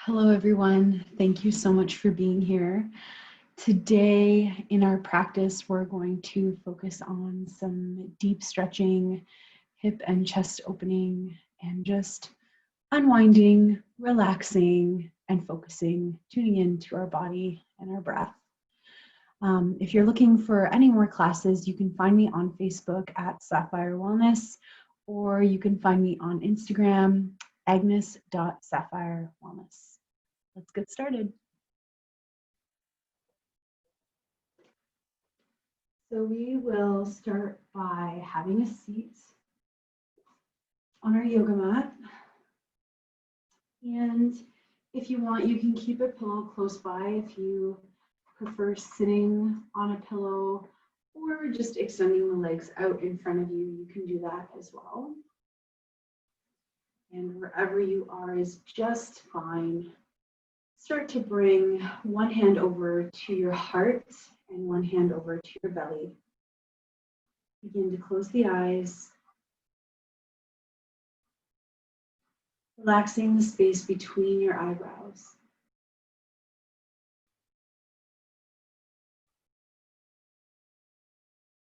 Hello, everyone. Thank you so much for being here. Today in our practice, we're going to focus on some deep stretching, hip and chest opening, and just unwinding, relaxing, and focusing, tuning into our body and our breath. If you're looking for any more classes, you can find me on Facebook at Sapphire Wellness, or you can find me on Instagram, agnes.sapphirewellness. Let's get started. So we will start by having a seat on our yoga mat. And if you want, you can keep a pillow close by if you prefer sitting on a pillow or just extending the legs out in front of you. You can do that as well. And wherever you are is just fine. Start to bring one hand over to your heart and one hand over to your belly. Begin to close the eyes, relaxing the space between your eyebrows.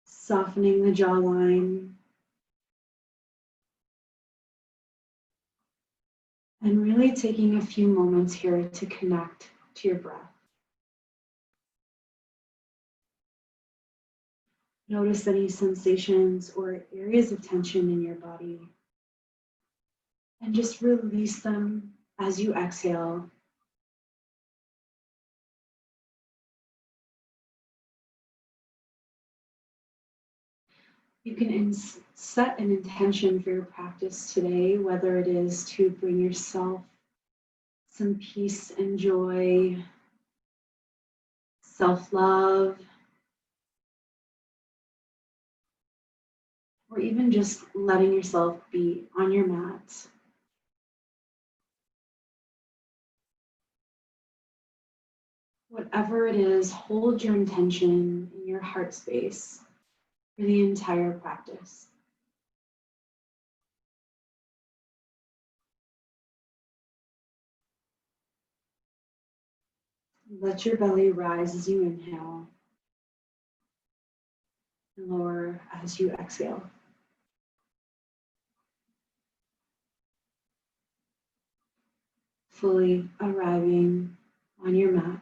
Softening the jawline. And really taking a few moments here to connect to your breath. Notice any sensations or areas of tension in your body. And just release them as you exhale. You can set an intention for your practice today, whether it is to bring yourself some peace and joy, self-love, or even just letting yourself be on your mat. Whatever it is, hold your intention in your heart space for the entire practice. Let your belly rise as you inhale and lower as you exhale. Fully arriving on your mat.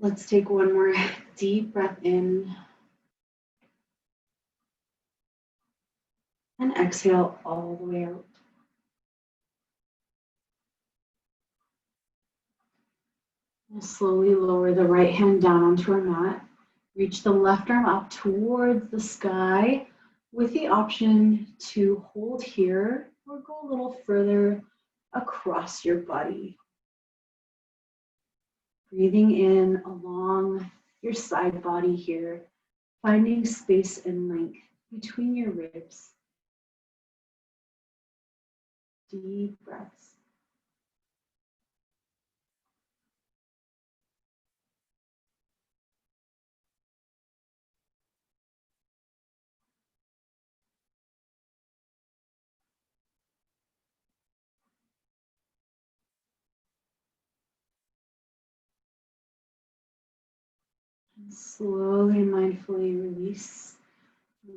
Let's take one more deep breath in and exhale all the way out. We'll slowly lower the right hand down onto our mat. Reach the left arm up towards the sky with the option to hold here or go a little further across your body. Breathing in along your side body here, finding space and length between your ribs. Deep breaths. And slowly and mindfully release.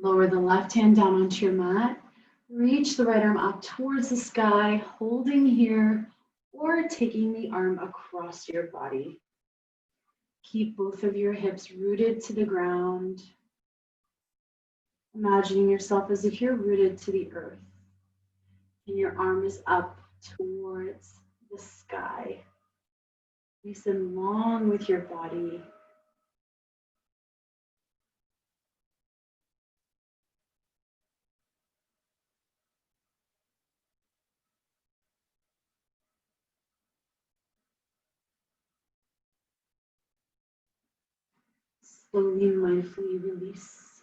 Lower the left hand down onto your mat. Reach the right arm up towards the sky, holding here, or taking the arm across your body. Keep both of your hips rooted to the ground. Imagining yourself as if you're rooted to the earth and your arm is up towards the sky. Nice and long with your body. Slowly and mindfully release.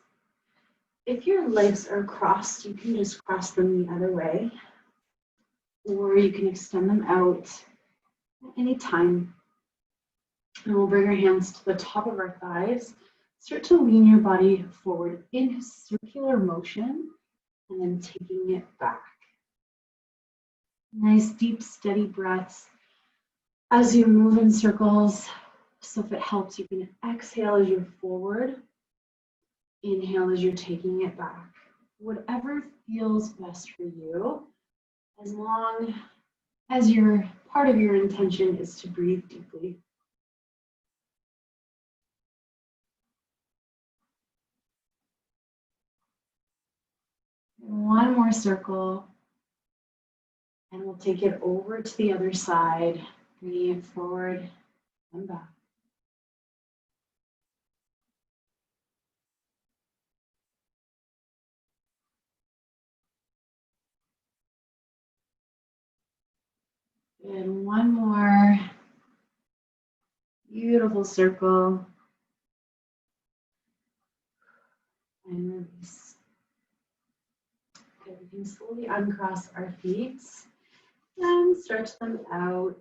If your legs are crossed, you can just cross them the other way, or you can extend them out at any time. And we'll bring our hands to the top of our thighs, Start to lean your body forward in circular motion and then taking it back. Nice, deep, steady breaths as you move in circles. So if it helps, you can exhale as you're forward, inhale as you're taking it back. Whatever feels best for you, as long as part of your intention is to breathe deeply. One more circle, and we'll take it over to the other side, bringing it forward and back. And one more beautiful circle. And release. Good. We can slowly uncross our feet and stretch them out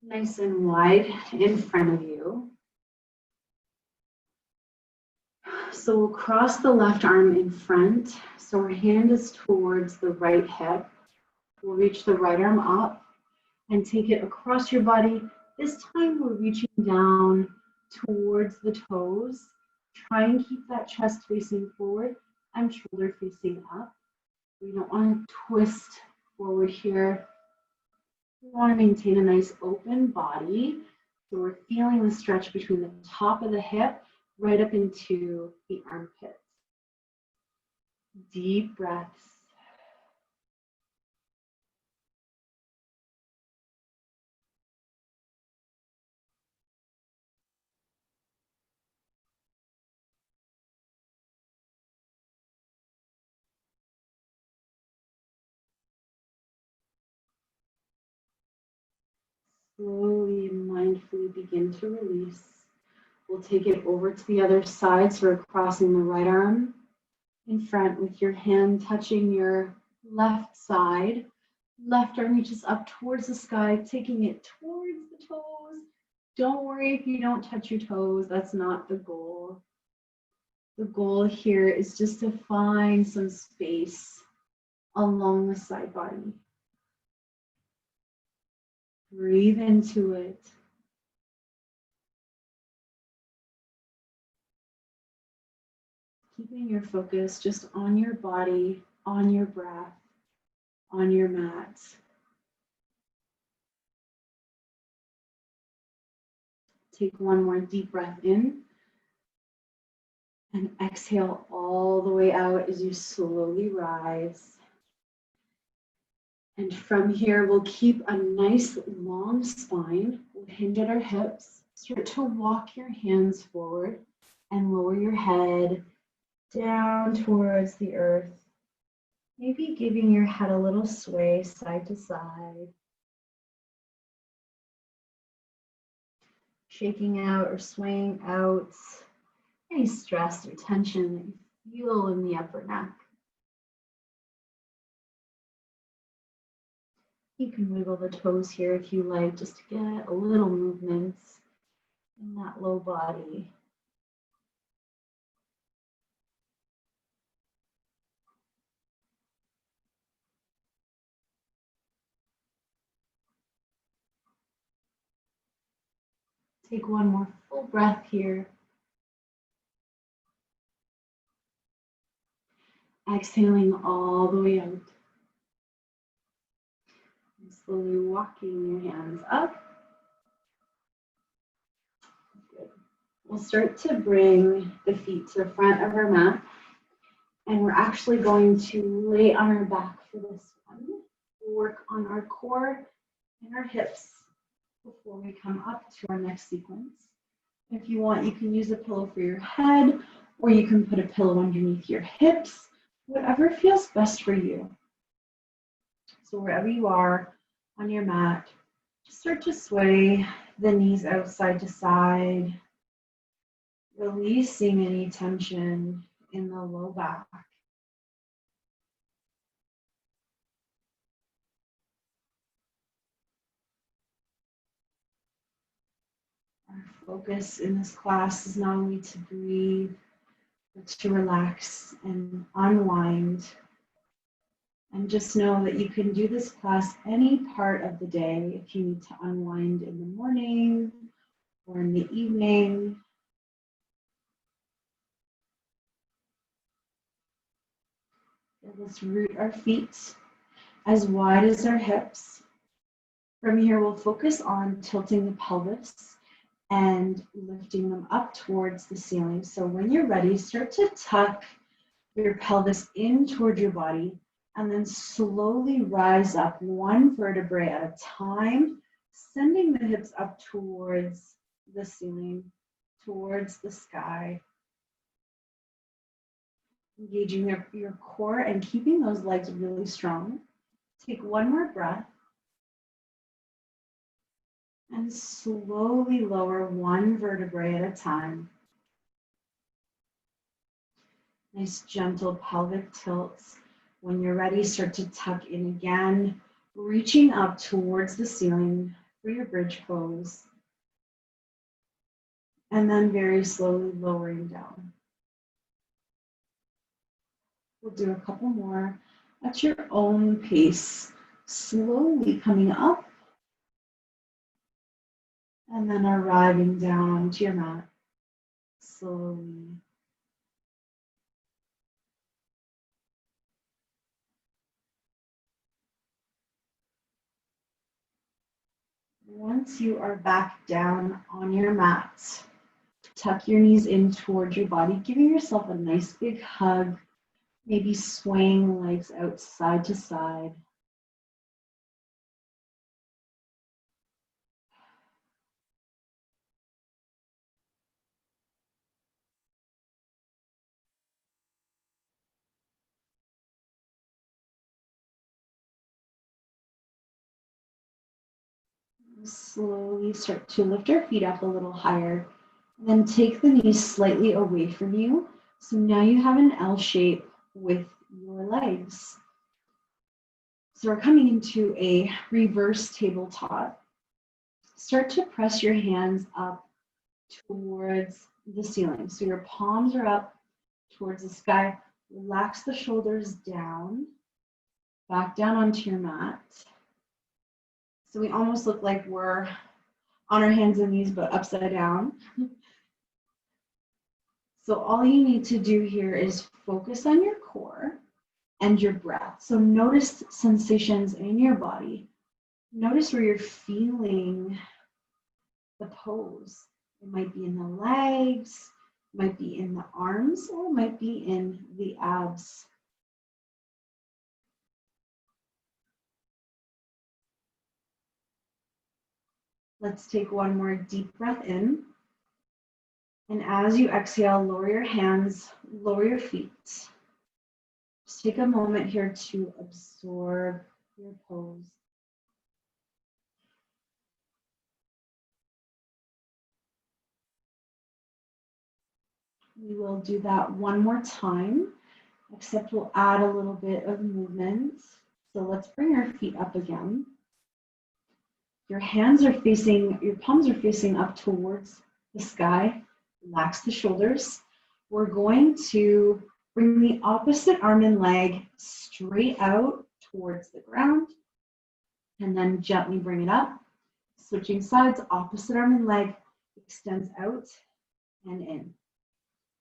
nice and wide in front of you. So we'll cross the left arm in front. So our hand is towards the right hip. We'll reach the right arm up and take it across your body. This time we're reaching down towards the toes. Try and keep that chest facing forward and shoulder facing up. We don't want to twist forward here. We want to maintain a nice open body. So we're feeling the stretch between the top of the hip right up into the armpits. Deep breaths. Slowly and mindfully begin to release. We'll take it over to the other side. So we're crossing the right arm in front with your hand touching your left side. Left arm reaches up towards the sky, taking it towards the toes. Don't worry if you don't touch your toes. That's not the goal. The goal here is just to find some space along the side body. Breathe into it. Keeping your focus just on your body, on your breath, on your mat. Take one more deep breath in and exhale all the way out as you slowly rise. And from here, we'll keep a nice long spine. We'll hinge at our hips. Start to walk your hands forward and lower your head down towards the earth. Maybe giving your head a little sway side to side. Shaking out or swaying out any stress or tension that you feel in the upper neck. You can wiggle the toes here if you like, just to get a little movement in that low body. Take one more full breath here. Exhaling all the way out. And slowly walking your hands up. Good. We'll start to bring the feet to the front of our mat. And we're actually going to lay on our back for this one. We'll work on our core and our hips before we come up to our next sequence. If you want, you can use a pillow for your head, or you can put a pillow underneath your hips, whatever feels best for you. So wherever you are on your mat, just start to sway the knees out side to side, releasing any tension in the low back. Our focus in this class is not only to breathe, but to relax and unwind. And just know that you can do this class any part of the day if you need to unwind in the morning or in the evening. Let's root our feet as wide as our hips. From here, we'll focus on tilting the pelvis and lifting them up towards the ceiling. So when you're ready, start to tuck your pelvis in toward your body and then slowly rise up one vertebrae at a time, sending the hips up towards the ceiling, towards the sky. Engaging your core and keeping those legs really strong. Take one more breath. And slowly lower one vertebrae at a time. Nice gentle pelvic tilts. When you're ready, start to tuck in again, reaching up towards the ceiling for your bridge pose. And then very slowly lowering down. We'll do a couple more at your own pace, slowly coming up and then arriving down onto your mat, slowly. Once you are back down on your mat, tuck your knees in towards your body, giving yourself a nice big hug, maybe swaying legs out side to side. Slowly start to lift our feet up a little higher, and then take the knees slightly away from you. So now you have an L shape with your legs. So we're coming into a reverse tabletop. Start to press your hands up towards the ceiling. So your palms are up towards the sky. Relax the shoulders down, back down onto your mat. So we almost look like we're on our hands and knees, but upside down. So all you need to do here is focus on your core and your breath. So notice sensations in your body. Notice where you're feeling the pose. It might be in the legs, it might be in the arms, or it might be in the abs. Let's take one more deep breath in. And as you exhale, lower your hands, lower your feet. Just take a moment here to absorb your pose. We will do that one more time, except we'll add a little bit of movement. So let's bring our feet up again. Your palms are facing up towards the sky. Relax the shoulders. We're going to bring the opposite arm and leg straight out towards the ground, and then gently bring it up. Switching sides, opposite arm and leg extends out and in.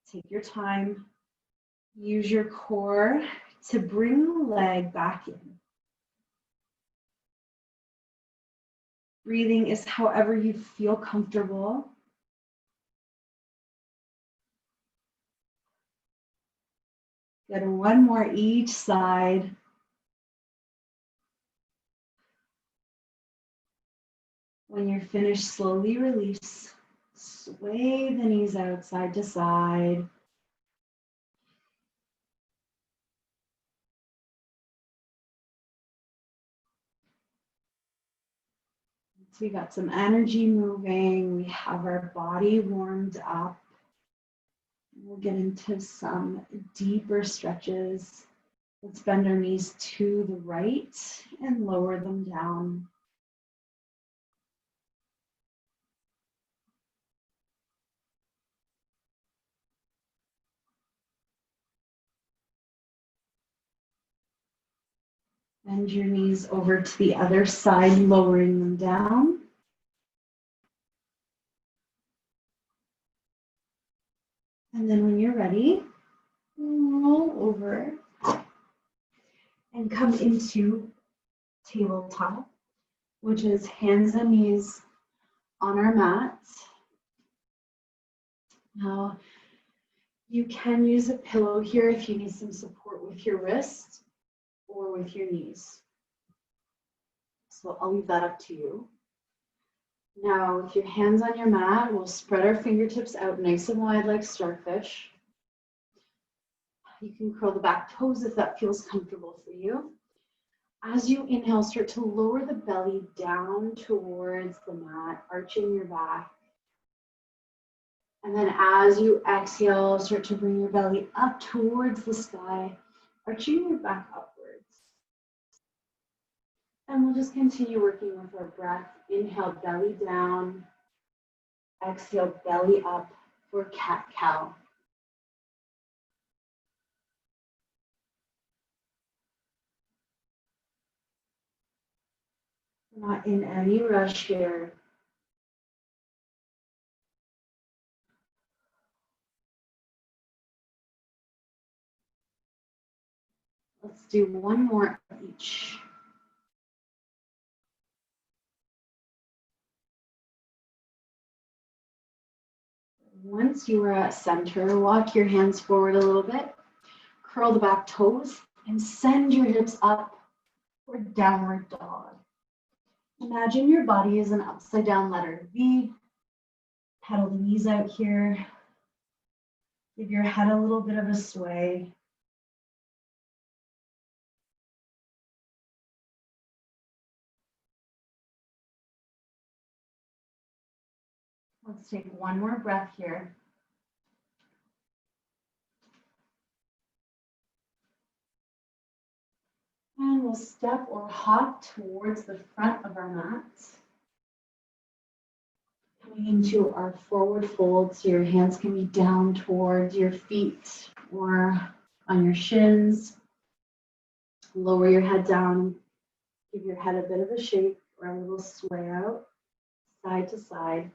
Take your time. Use your core to bring the leg back in. Breathing is however you feel comfortable. Good, one more each side. When you're finished, slowly release. Sway the knees out side to side. So we got some energy moving. We have our body warmed up. We'll get into some deeper stretches. Let's bend our knees to the right and lower them down. Bend your knees over to the other side, lowering them down. And then when you're ready, roll over and come into tabletop, which is hands and knees on our mats. Now, you can use a pillow here if you need some support with your wrist or with your knees. So I'll leave that up to you. Now, with your hands on your mat, we'll spread our fingertips out nice and wide like starfish. You can curl the back toes if that feels comfortable for you. As you inhale, start to lower the belly down towards the mat, arching your back. And then as you exhale, start to bring your belly up towards the sky, arching your back upwards. And we'll just continue working with our breath. Inhale, belly down. Exhale, belly up for cat-cow. We're not in any rush here. Let's do one more each. Once you are at center, walk your hands forward a little bit, curl the back toes, and send your hips up for downward dog. Imagine your body is an upside down letter V. Pedal the knees out here. Give your head a little bit of a sway. Let's take one more breath here. And we'll step or hop towards the front of our mats. Coming into our forward fold, so your hands can be down towards your feet or on your shins. Lower your head down. Give your head a bit of a shake or a little sway out, side to side.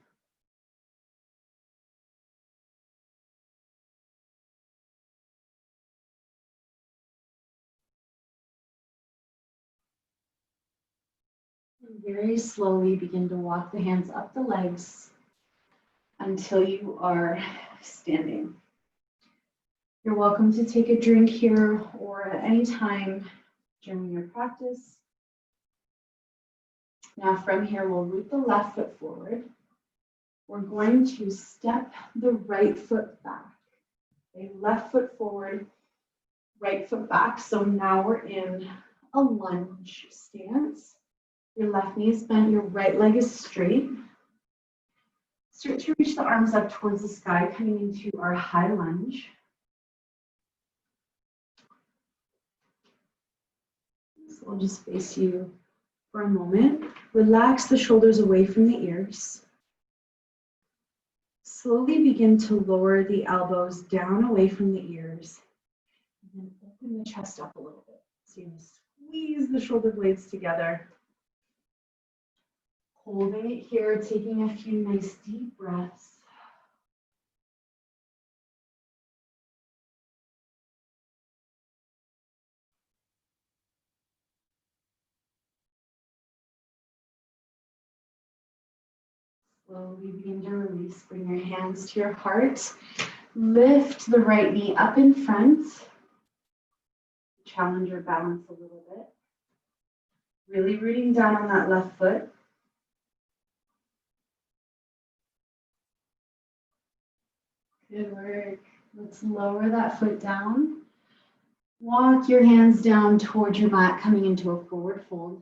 And very slowly begin to walk the hands up the legs until you are standing. You're welcome to take a drink here or at any time during your practice. Now from here, we'll root the left foot forward. We're going to step the right foot back. Okay, left foot forward, right foot back. So now we're in a lunge stance. Your left knee is bent, your right leg is straight. Start to reach the arms up towards the sky, coming into our high lunge. So I'll just face you for a moment. Relax the shoulders away from the ears. Slowly begin to lower the elbows down away from the ears. And then open the chest up a little bit. So you squeeze the shoulder blades together. Holding it here, taking a few nice deep breaths. Slowly begin to release. Bring your hands to your heart. Lift the right knee up in front. Challenge your balance a little bit. Really rooting down on that left foot. Good work. Let's lower that foot down. Walk your hands down towards your mat, coming into a forward fold.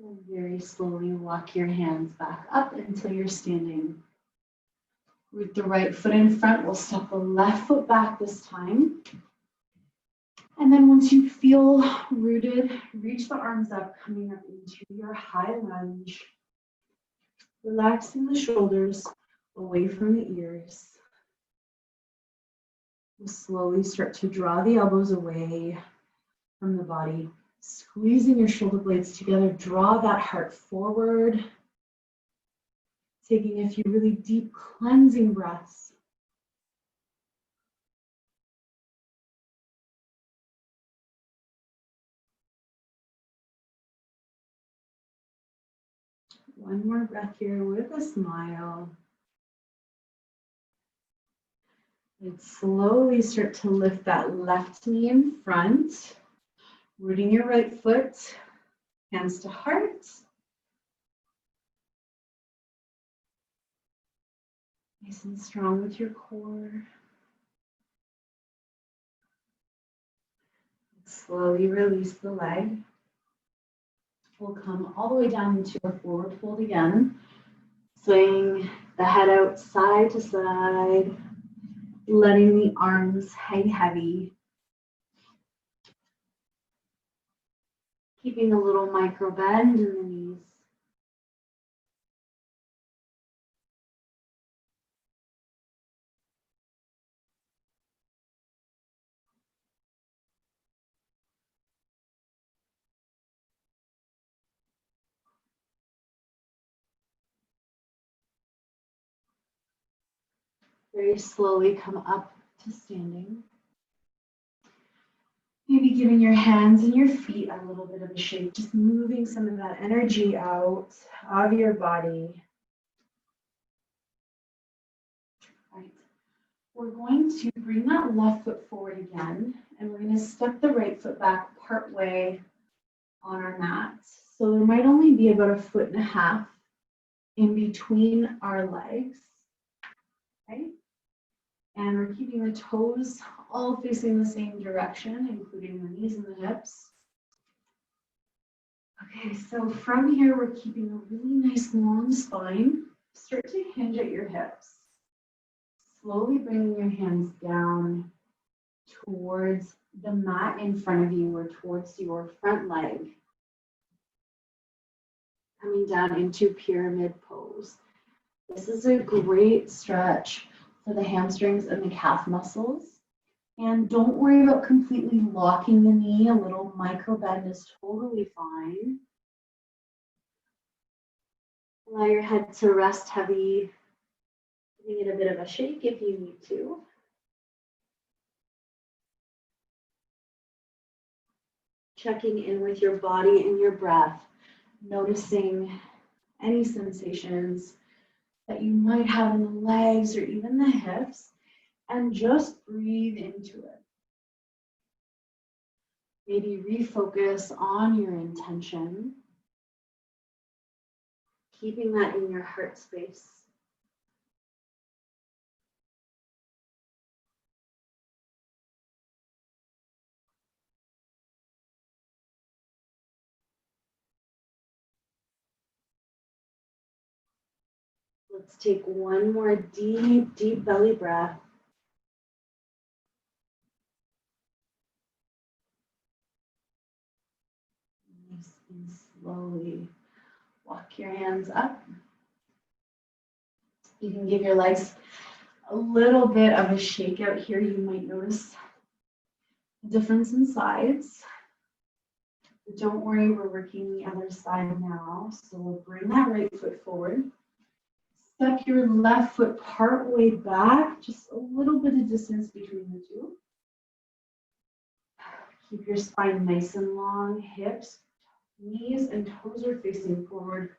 And very slowly walk your hands back up until you're standing. Root the right foot in front. We'll step the left foot back this time. And then once you feel rooted, reach the arms up, coming up into your high lunge. Relaxing the shoulders away from the ears. We'll slowly start to draw the elbows away from the body. Squeezing your shoulder blades together, draw that heart forward. Taking a few really deep cleansing breaths. One more breath here with a smile. And slowly start to lift that left knee in front, rooting your right foot, hands to heart. Nice and strong with your core. Slowly release the leg. We'll come all the way down into a forward fold again. Swing the head out side to side, letting the arms hang heavy. Keeping a little micro bend in the knees. Very slowly come up to standing. Maybe giving your hands and your feet a little bit of a shake, just moving some of that energy out of your body. Right. We're going to bring that left foot forward again, and we're going to step the right foot back part way on our mat. So there might only be about 1.5 feet in between our legs. Okay? And we're keeping the toes all facing the same direction, including the knees and the hips. Okay, so from here, we're keeping a really nice long spine. Start to hinge at your hips. Slowly bringing your hands down towards the mat in front of you or towards your front leg. Coming down into pyramid pose. This is a great stretch for the hamstrings and the calf muscles. And don't worry about completely locking the knee. A little micro bend is totally fine. Allow your head to rest heavy, giving it a bit of a shake if you need to. Checking in with your body and your breath, noticing any sensations that you might have in the legs or even the hips, and just breathe into it. Maybe refocus on your intention, keeping that in your heart space. Let's take one more deep, deep belly breath. Nice and slowly walk your hands up. You can give your legs a little bit of a shake out here. You might notice a difference in sides. But don't worry, we're working the other side now. So we'll bring that right foot forward. Step your left foot part way back, just a little bit of distance between the two. Keep your spine nice and long, hips, knees and toes are facing forward.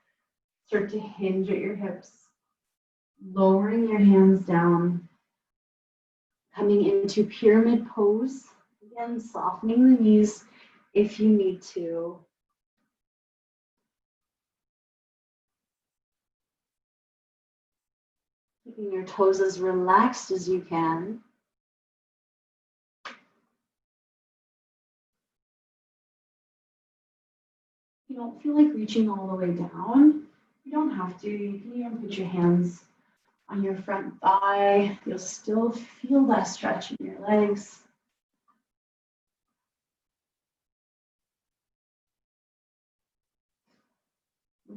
Start to hinge at your hips, lowering your hands down, coming into pyramid pose. Again, softening the knees if you need to. Keeping your toes as relaxed as you can. If you don't feel like reaching all the way down, you don't have to. You can even put your hands on your front thigh. You'll still feel that stretch in your legs.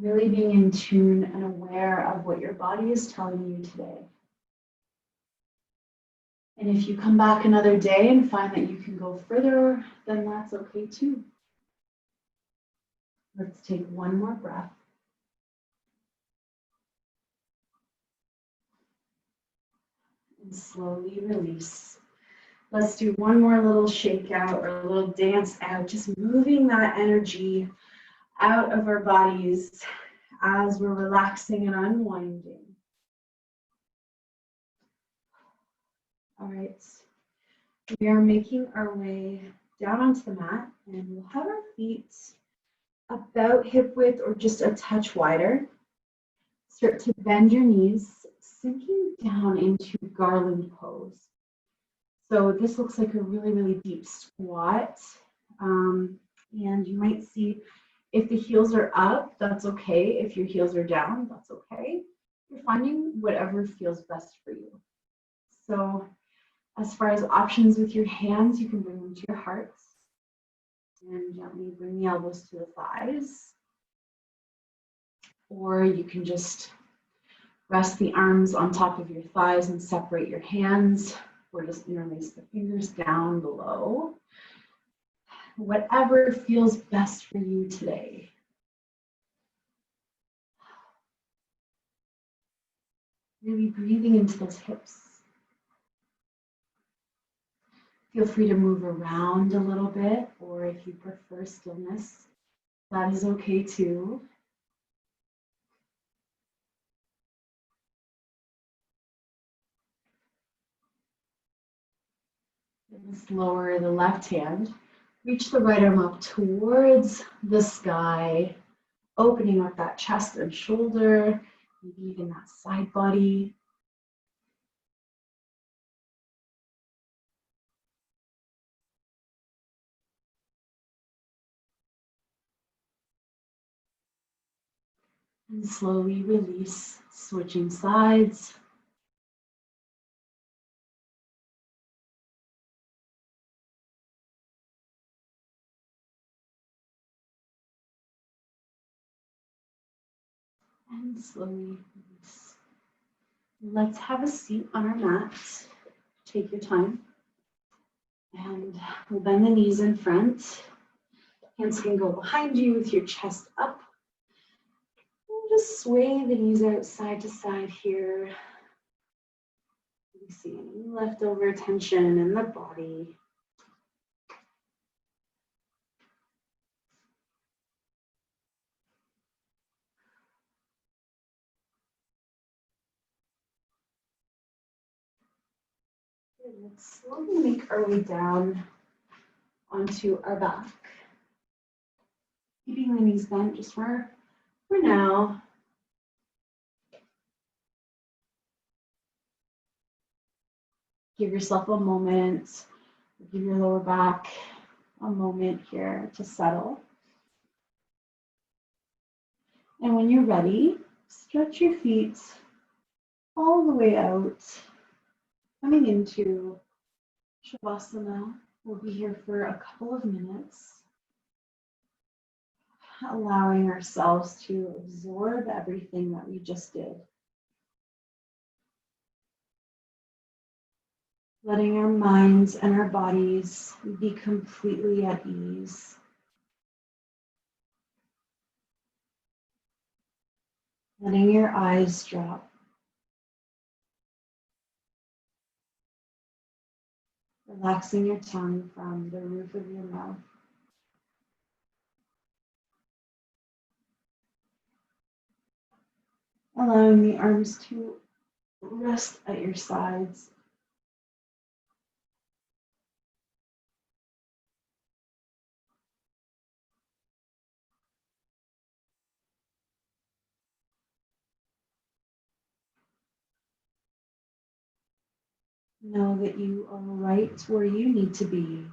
Really being in tune and aware of what your body is telling you today. And if you come back another day and find that you can go further, then that's okay too. Let's take one more breath. And slowly release. Let's do one more little shake out or a little dance out, just moving that energy out of our bodies as we're relaxing and unwinding. All right, we are making our way down onto the mat, and we'll have our feet about hip width or just a touch wider. Start to bend your knees, sinking down into garland pose. So this looks like a really, really deep squat. And you might see if the heels are up, that's okay. If your heels are down, that's okay. You're finding whatever feels best for you. So as far as options with your hands, you can bring them to your hearts and gently bring the elbows to the thighs. Or you can just rest the arms on top of your thighs and separate your hands, or just interlace the fingers down below. Whatever feels best for you today. Really breathing into those hips. Feel free to move around a little bit, or if you prefer stillness, that is okay too. Let's lower the left hand. Reach the right arm up towards the sky, opening up that chest and shoulder, maybe even that side body. And slowly release, switching sides. And slowly release. Let's have a seat on our mat. Take your time. And we'll bend the knees in front. Hands can go behind you with your chest up. And just sway the knees out side to side here. You see any leftover tension in the body. Let's slowly make our way down onto our back. Keeping the knees bent just for now. Give yourself a moment. Give your lower back a moment here to settle. And when you're ready, stretch your feet all the way out, coming into Shavasana. We'll be here for a couple of minutes, allowing ourselves to absorb everything that we just did. Letting our minds and our bodies be completely at ease. Letting your eyes drop. Relaxing your tongue from the roof of your mouth. Allowing the arms to rest at your sides. Know that you are right where you need to be.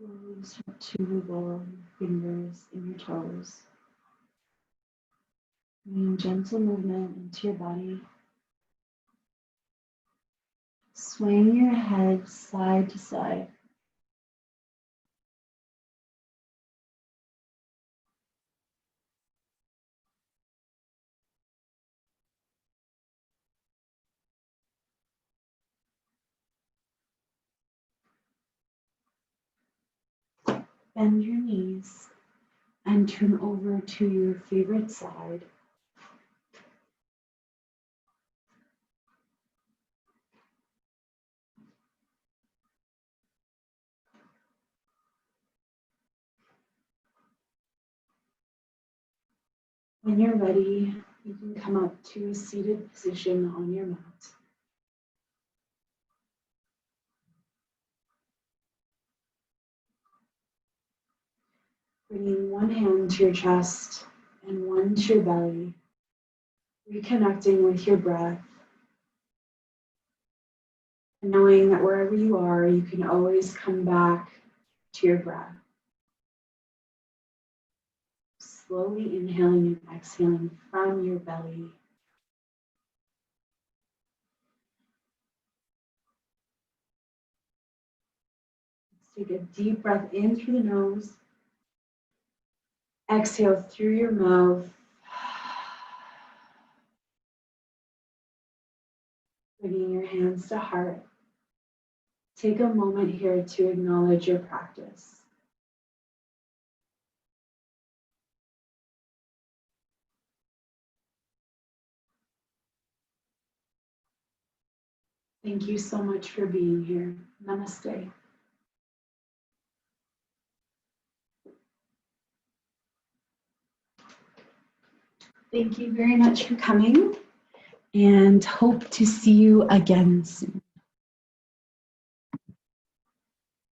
Slowly start to wiggle your fingers and your toes, bringing gentle movement into your body. Swaying your head side to side. Bend your knees and turn over to your favorite side. When you're ready, you can come up to a seated position on your mat. Bringing one hand to your chest and one to your belly, reconnecting with your breath, and knowing that wherever you are, you can always come back to your breath. Slowly inhaling and exhaling from your belly. Let's take a deep breath in through the nose. Exhale through your mouth. Bringing your hands to heart. Take a moment here to acknowledge your practice. Thank you so much for being here. Namaste. Thank you very much for coming, and hope to see you again soon.